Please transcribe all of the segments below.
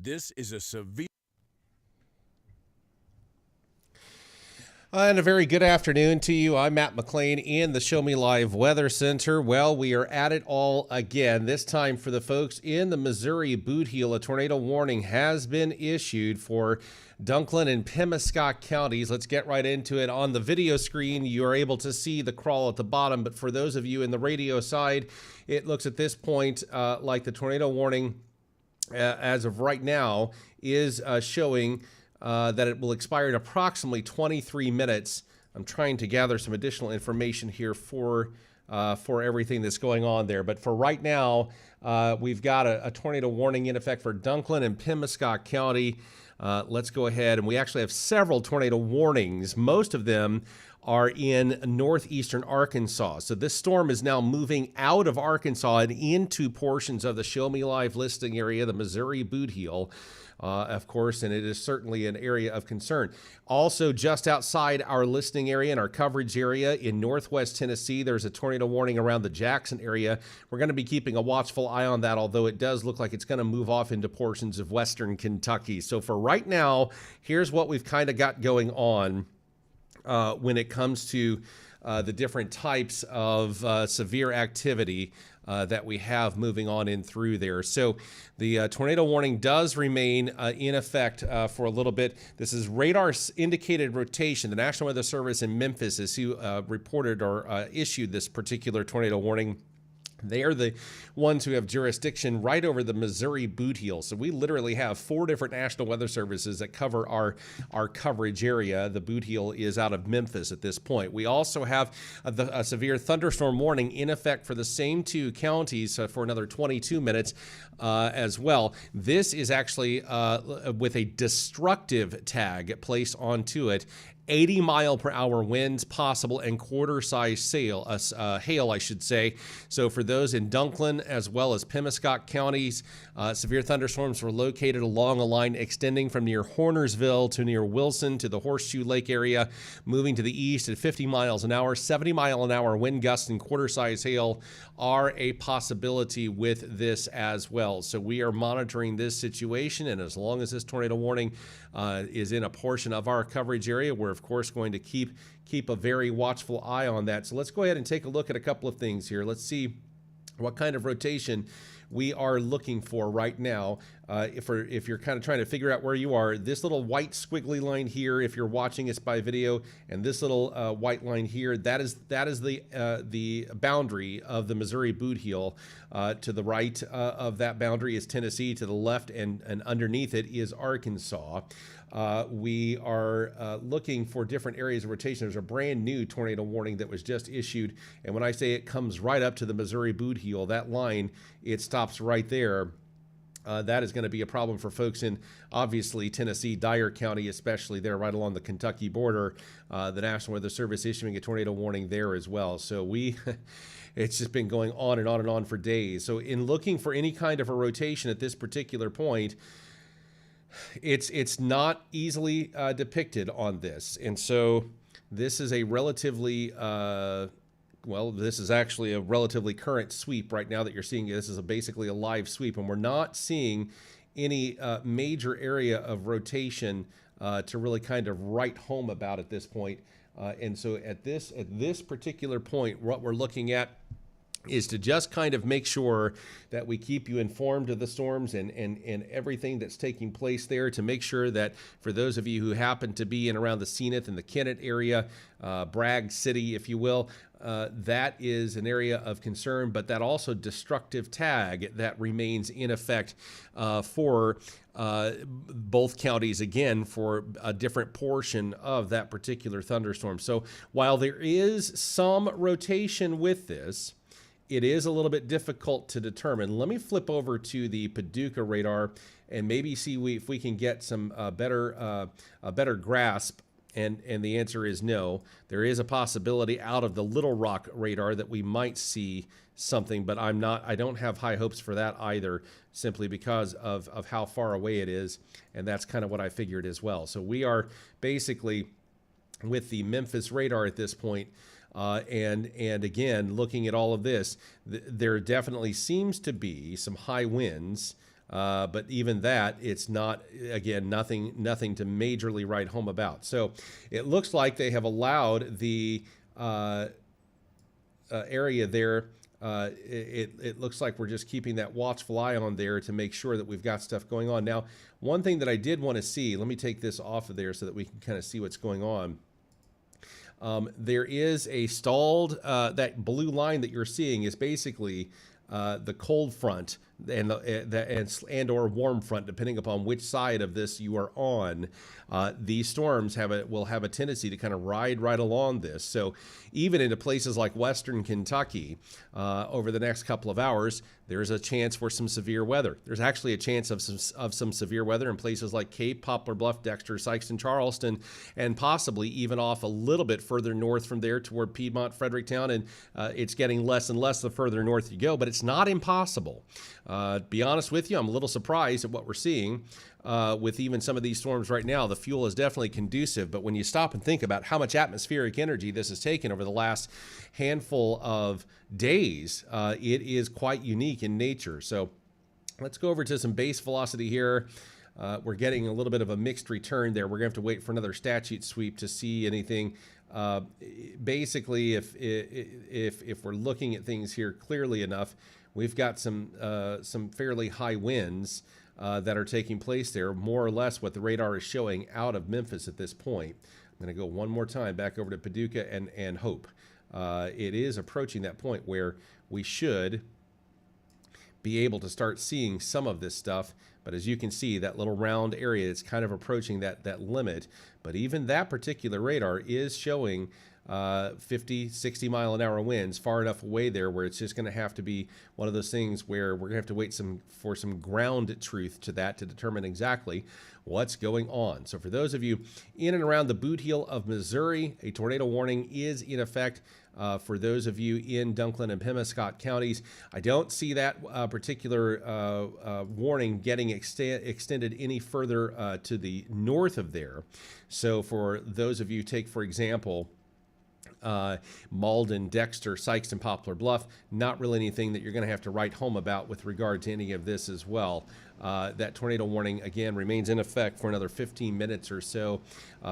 This is a severe. And a very good afternoon to you. I'm Matt McLean in the Show Me Live Weather Center. Well, we are at it all again. This time for the folks in the Missouri Boot Heel, a tornado warning has been issued for Dunklin and Pemiscot counties. Let's get right into it. On the video screen, you are able to see the crawl at the bottom, but for those of you in the radio side, it looks at this point like the tornado warning as of right now is showing that it will expire in approximately 23 minutes. I'm trying to gather some additional information here for everything that's going on there. But for right now, we've got a tornado warning in effect for Dunklin and Pemiscot County. Let's go ahead, and we actually have several tornado warnings. Most of them are in northeastern Arkansas. So this storm is now moving out of Arkansas and into portions of the Show Me Live listing area, the Missouri Boot Heel. Of course, and it is certainly an area of concern. Also, just outside our listening area and our coverage area in northwest Tennessee, there's a tornado warning around the Jackson area. We're going to be keeping a watchful eye on that, although it does look like it's going to move off into portions of western Kentucky. So for right now, here's what we've kind of got going on when it comes to the different types of severe activity that we have moving on in through there. So the tornado warning does remain in effect for a little bit. This is radar indicated rotation. The National Weather Service in Memphis is who reported or issued this particular tornado warning. They are the ones who have jurisdiction right over the Missouri Boot Heel. So we literally have 4 different National Weather Services that cover our coverage area. The Boot Heel is out of Memphis at this point. We also have a severe thunderstorm warning in effect for the same 2 counties for another 22 minutes as well. This is actually with a destructive tag placed onto it. 80-mile-per-hour winds possible and quarter-size hail, I should say. So for those in Dunklin as well as Pemiscot counties, severe thunderstorms were located along a line extending from near Hornersville to near Wilson to the Horseshoe Lake area, moving to the east at 50 miles an hour. 70-mile-an-hour wind gusts and quarter-size hail are a possibility with this as well. So we are monitoring this situation, and as long as this tornado warning is in a portion of our coverage area, we're of course going to keep a very watchful eye on that. So let's go ahead and take a look at a couple of things here. Let's see what kind of rotation we are looking for right now. If you're kind of trying to figure out where you are, this little white squiggly line here, if you're watching us by video, and this little white line here, that is the boundary of the Missouri Boot Heel. To the right of that boundary is Tennessee. To the left and underneath it is Arkansas. We are looking for different areas of rotation. There's a brand new tornado warning that was just issued, and when I say it comes right up to the Missouri Boot Heel, that line, it stops right there. That is going to be a problem for folks in, obviously, Tennessee, Dyer County, especially there right along the Kentucky border. The National Weather Service issuing a tornado warning there as well. So it's just been going on and on and on for days. So in looking for any kind of a rotation at this particular point, it's not easily depicted on this. And so this is a relatively this is actually a relatively current sweep right now that you're seeing. This is basically a live sweep, and we're not seeing any major area of rotation to really kind of write home about at this point. And so at this particular point, what we're looking at is to just kind of make sure that we keep you informed of the storms and everything that's taking place there, to make sure that for those of you who happen to be in around the Zenith and the Kennett area, Bragg City, if you will, that is an area of concern, but that also destructive tag that remains in effect for both counties, again, for a different portion of that particular thunderstorm. So while there is some rotation with this, it is a little bit difficult to determine. Let me flip over to the Paducah radar and maybe see if we can get some better grasp. And the answer is no. There is a possibility out of the Little Rock radar that we might see something, but I don't have high hopes for that either, simply because of how far away it is, and that's kind of what I figured as well. So we are basically with the Memphis radar at this point. And again, looking at all of this, there definitely seems to be some high winds But even that, it's not, again, nothing to majorly write home about. So it looks like they have allowed the area there. It looks like we're just keeping that watchful eye on there to make sure that we've got stuff going on. Now, one thing that I did want to see, let me take this off of there so that we can kind of see what's going on. There is a stalled, that blue line that you're seeing is basically the cold front and or warm front, depending upon which side of this you are on. These storms will have a tendency to kind of ride right along this. So even into places like western Kentucky, over the next couple of hours, there's a chance for some severe weather. There's actually a chance of some severe weather in places like Cape, Poplar Bluff, Dexter, Sikeston, Charleston, and possibly even off a little bit further north from there toward Piedmont, Fredericktown, and it's getting less and less the further north you go, but it's not impossible. To be honest with you, I'm a little surprised at what we're seeing with even some of these storms right now. The fuel is definitely conducive, but when you stop and think about how much atmospheric energy this has taken over the last handful of days, it is quite unique in nature. So let's go over to some base velocity here. We're getting a little bit of a mixed return there. We're going to have to wait for another stat sheet sweep to see anything. Basically, if we're looking at things here clearly enough, we've got some fairly high winds that are taking place there, more or less what the radar is showing out of Memphis at this point. I'm going to go one more time back over to Paducah and Hope. It is approaching that point where we should be able to start seeing some of this stuff. But as you can see, that little round area is kind of approaching that limit. But even that particular radar is showing 50, 60 mile an hour winds far enough away there where it's just going to have to be one of those things where we're going to have to wait for some ground truth to that to determine exactly what's going on. So for those of you in and around the Boot Heel of Missouri, a tornado warning is in effect. For those of you in Dunklin and Pemiscot counties, I don't see that particular warning getting extended any further to the north of there. So for those of you, take for example, Malden, Dexter, Sikeston, Poplar Bluff, not really anything that you're going to have to write home about with regard to any of this as well. That tornado warning, again, remains in effect for another 15 minutes or so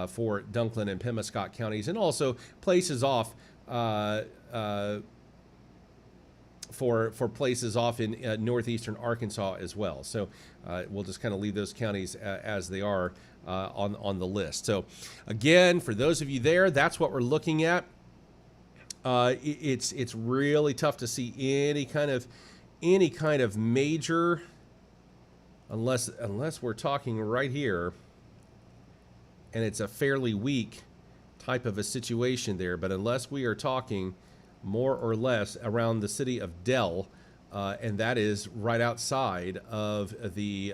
for Dunklin and Pemiscot counties, and also places off for places off in northeastern Arkansas as well. So we'll just kind of leave those counties as they are on the list. So again, for those of you there, that's what we're looking at. It's really tough to see any kind of major, unless we're talking right here, and it's a fairly weak type of a situation there. But unless we are talking more or less around the city of Dell, and that is right outside of the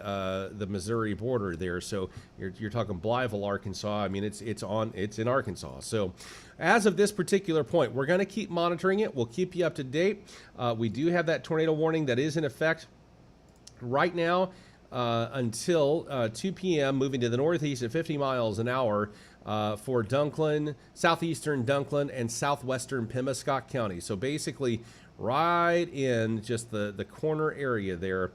Missouri border there. So you're talking Blytheville, Arkansas. I mean, it's in Arkansas. So as of this particular point, we're going to keep monitoring it. We'll keep you up to date. We do have that tornado warning that is in effect right now until 2 p.m., moving to the northeast at 50 miles an hour for Dunklin, southeastern Dunklin, and southwestern Pemiscot County. So basically, right in just the corner area there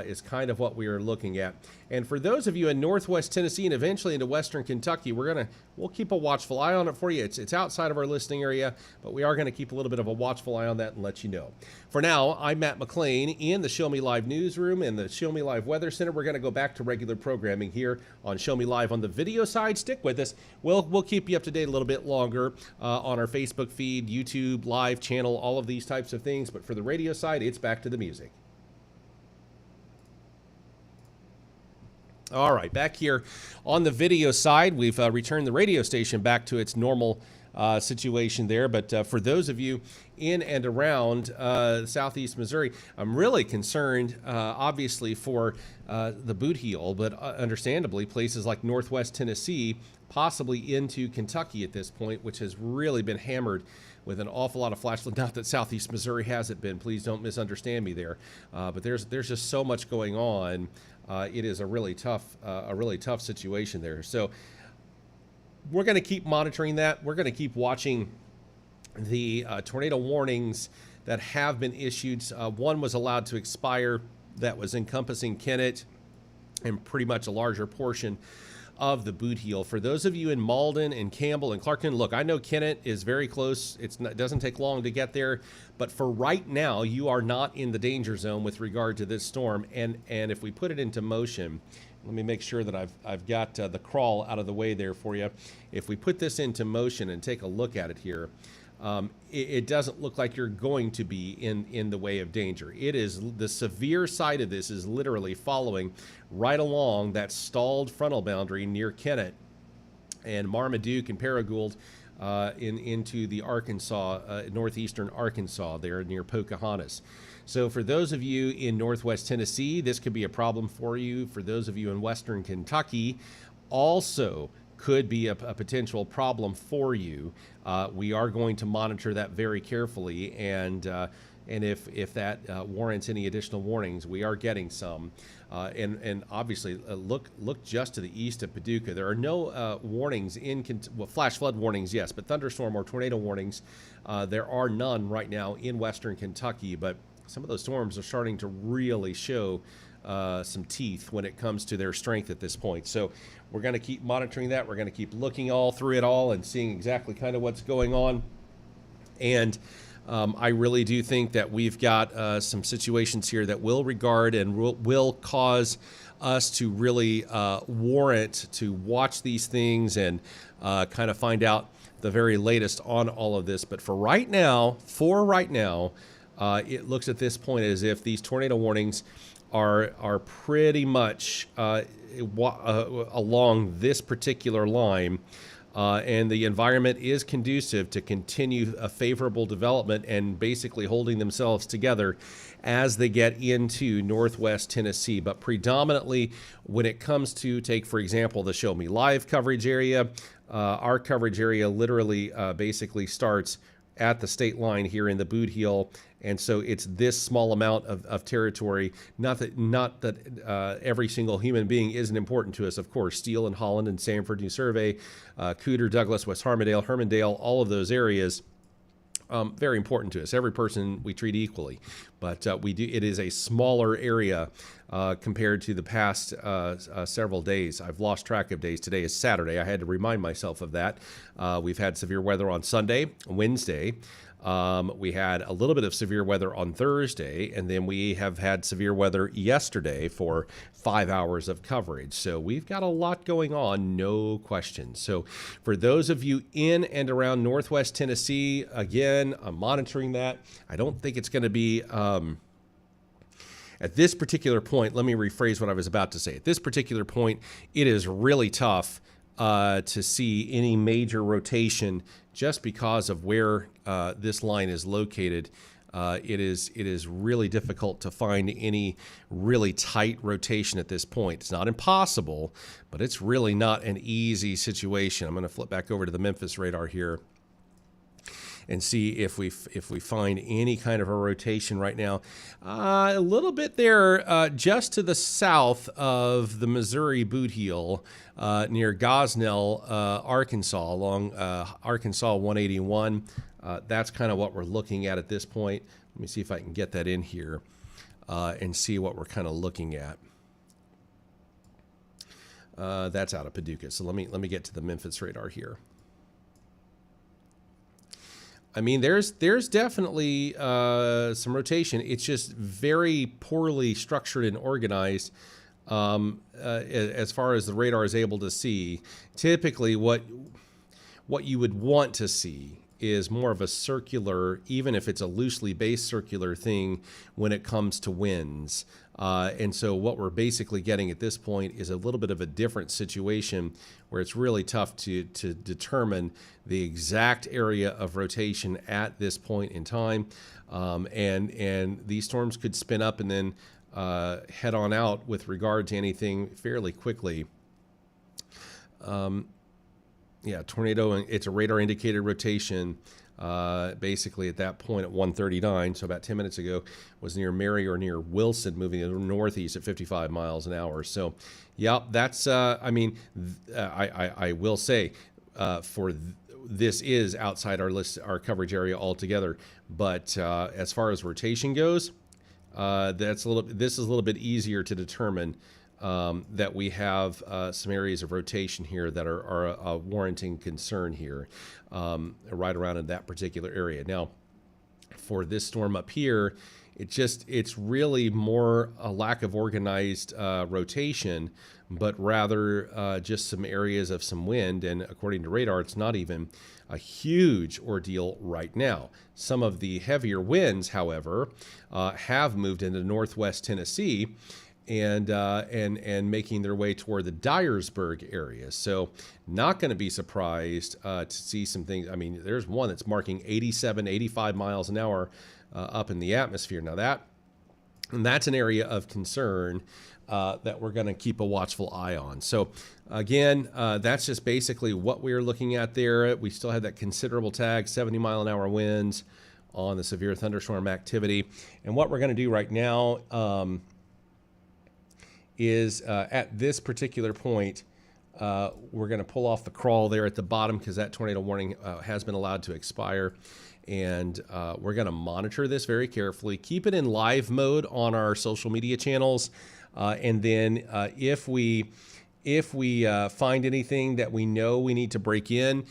is kind of what we are looking at. And for those of you in northwest Tennessee and eventually into western Kentucky, we'll keep a watchful eye on it for you. It's outside of our listening area, but we are going to keep a little bit of a watchful eye on that and let you know. For now, I'm Matt McLean in the Show Me Live newsroom and the Show Me Live Weather Center. We're going to go back to regular programming here on Show Me Live on the video side. Stick with us. We'll keep you up to date a little bit longer on our Facebook feed, YouTube, live channel, all of these types of things. But for the radio side, it's back to the music. All right, back here on the video side, we've returned the radio station back to its normal situation there. But for those of you in and around southeast Missouri, I'm really concerned, obviously, for the Boot Heel, but understandably, places like northwest Tennessee, possibly into Kentucky at this point, which has really been hammered with an awful lot of flash flood. Not that southeast Missouri hasn't been. Please don't misunderstand me there. But there's just so much going on. It is a really tough situation there. So we're going to keep monitoring that. We're going to keep watching the tornado warnings that have been issued. One was allowed to expire that was encompassing Kennett and pretty much a larger portion of the boot heel. For those of you in Malden and Campbell and Clarkton, look, I know Kennett is very close. It doesn't take long to get there, but for right now, you are not in the danger zone with regard to this storm. And if we put it into motion, let me make sure that I've got the crawl out of the way there for you. If we put this into motion and take a look at it here, it doesn't look like you're going to be in the way of danger. It is, the severe side of this is literally following right along that stalled frontal boundary near Kennett and Marmaduke and Paragould into the Arkansas, northeastern Arkansas there near Pocahontas. So for those of you in northwest Tennessee, this could be a problem for you. For those of you in western Kentucky, also could be a potential problem for you. We are going to monitor that very carefully, and if that warrants any additional warnings, we are getting some. And obviously, look just to the east of Paducah. There are no warnings well, flash flood warnings, yes, but thunderstorm or tornado warnings, there are none right now in western Kentucky. But some of those storms are starting to really show some teeth when it comes to their strength at this point. So we're going to keep monitoring that. We're going to keep looking all through it all and seeing exactly kind of what's going on. And I really do think that we've got some situations here that will regard and will cause us to really warrant to watch these things and kind of find out the very latest on all of this. But for right now, it looks at this point as if these tornado warnings are pretty much along this particular line, and the environment is conducive to continue a favorable development and basically holding themselves together as they get into northwest Tennessee. But predominantly when it comes to, take for example, the Show Me Live coverage area, our coverage area literally basically starts at the state line here in the boot heel. And so it's this small amount of territory. Not that every single human being isn't important to us, of course. Steele and Holland and Sanford, New Survey, Cooter, Douglas, West Harmondale, Hermondale, all of those areas, very important to us. Every person we treat equally, but it is a smaller area compared to the past several days. I've lost track of days. Today is Saturday. I had to remind myself of that. We've had severe weather on Sunday, Wednesday. We had a little bit of severe weather on Thursday, and then we have had severe weather yesterday for 5 hours of coverage. So we've got a lot going on, no question. So for those of you in and around northwest Tennessee, again, I'm monitoring that. I don't think it's going to be at this particular point. Let me rephrase what I was about to say. At this particular point, it is really tough to see any major rotation just because of where this line is located. It is really difficult to find any really tight rotation at this point. It's not impossible, but it's really not an easy situation. I'm going to flip back over to the Memphis radar here and see if we find any kind of a rotation right now. A little bit there just to the south of the Missouri boot heel near Gosnell, Arkansas, along Arkansas 181. That's kind of what we're looking at this point. Let me see if I can get that in here and see what we're kind of looking at. That's out of Paducah. So let me get to the Memphis radar here. I mean, there's definitely some rotation. It's just very poorly structured and organized as far as the radar is able to see. Typically, what you would want to see is more of a circular, even if it's a loosely based circular thing when it comes to winds. And so what we're basically getting at this point is a little bit of a different situation where it's really tough to determine the exact area of rotation at this point in time. And these storms could spin up and then head on out with regard to anything fairly quickly. Yeah, tornado, it's a radar indicated rotation. Basically at that point at 1:39, so about 10 minutes ago, was near Mary or near Wilson, moving to the northeast at 55 miles an hour. So, yeah, that's, I mean, I will say this is outside our coverage area altogether. But as far as rotation goes, This is a little bit easier to determine that we have some areas of rotation here that are warranting concern here, right around in that particular area. Now, for this storm up here, it's really more a lack of organized rotation, but rather just some areas of some wind. And according to radar, it's not even a huge ordeal right now. Some of the heavier winds, however, have moved into northwest Tennessee and making their way toward the Dyersburg area. So not going to be surprised to see some things. I mean, there's one that's marking 87, 85 miles an hour up in the atmosphere. Now that's an area of concern that we're going to keep a watchful eye on. So again, that's just basically what we're looking at there. We still have that considerable tag, 70 mile an hour winds on the severe thunderstorm activity. And what we're going to do right now is at this particular point, we're going to pull off the crawl there at the bottom because that tornado warning has been allowed to expire. And we're going to monitor this very carefully, keep it in live mode on our social media channels. And then if we find anything that we know we need to break in,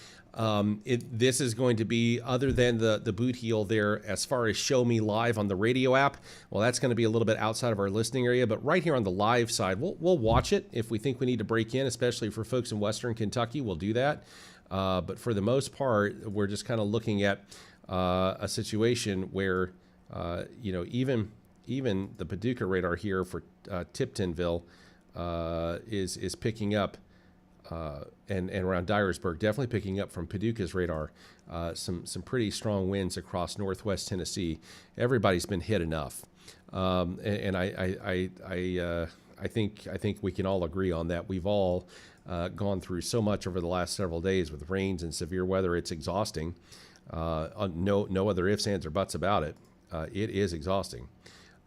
this is going to be, other than the boot heel there, as far as Show Me Live on the radio app, well, that's going to be a little bit outside of our listening area. But right here on the live side, we'll watch it. If we think we need to break in, especially for folks in Western Kentucky, we'll do that. But for the most part, we're just kind of looking at a situation where, even the Paducah radar here for Tiptonville is picking up, and around Dyersburg, definitely picking up from Paducah's radar, some pretty strong winds across northwest Tennessee. Everybody's been hit enough, and I think we can all agree on that. We've all gone through so much over the last several days with rains and severe weather. It's exhausting. No other ifs, ands, or buts about it. It is exhausting.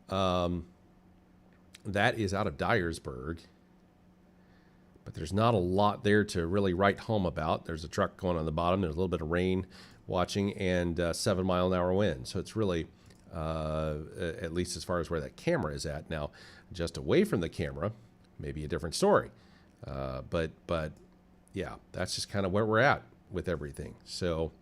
That is out of Dyersburg, but there's not a lot there to really write home about. There's a truck going on the bottom. There's a little bit of rain watching and 7 mile an hour wind. So it's really, at least as far as where that camera is at. Now, just away from the camera, maybe a different story. But yeah, that's just kind of where we're at with everything. So,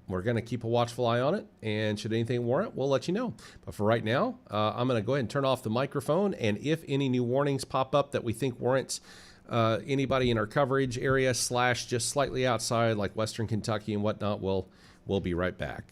we're going to keep a watchful eye on it, and should anything warrant, we'll let you know. But for right now, I'm going to go ahead and turn off the microphone, and if any new warnings pop up that we think warrants anybody in our coverage area / just slightly outside, like Western Kentucky and whatnot, we'll be right back.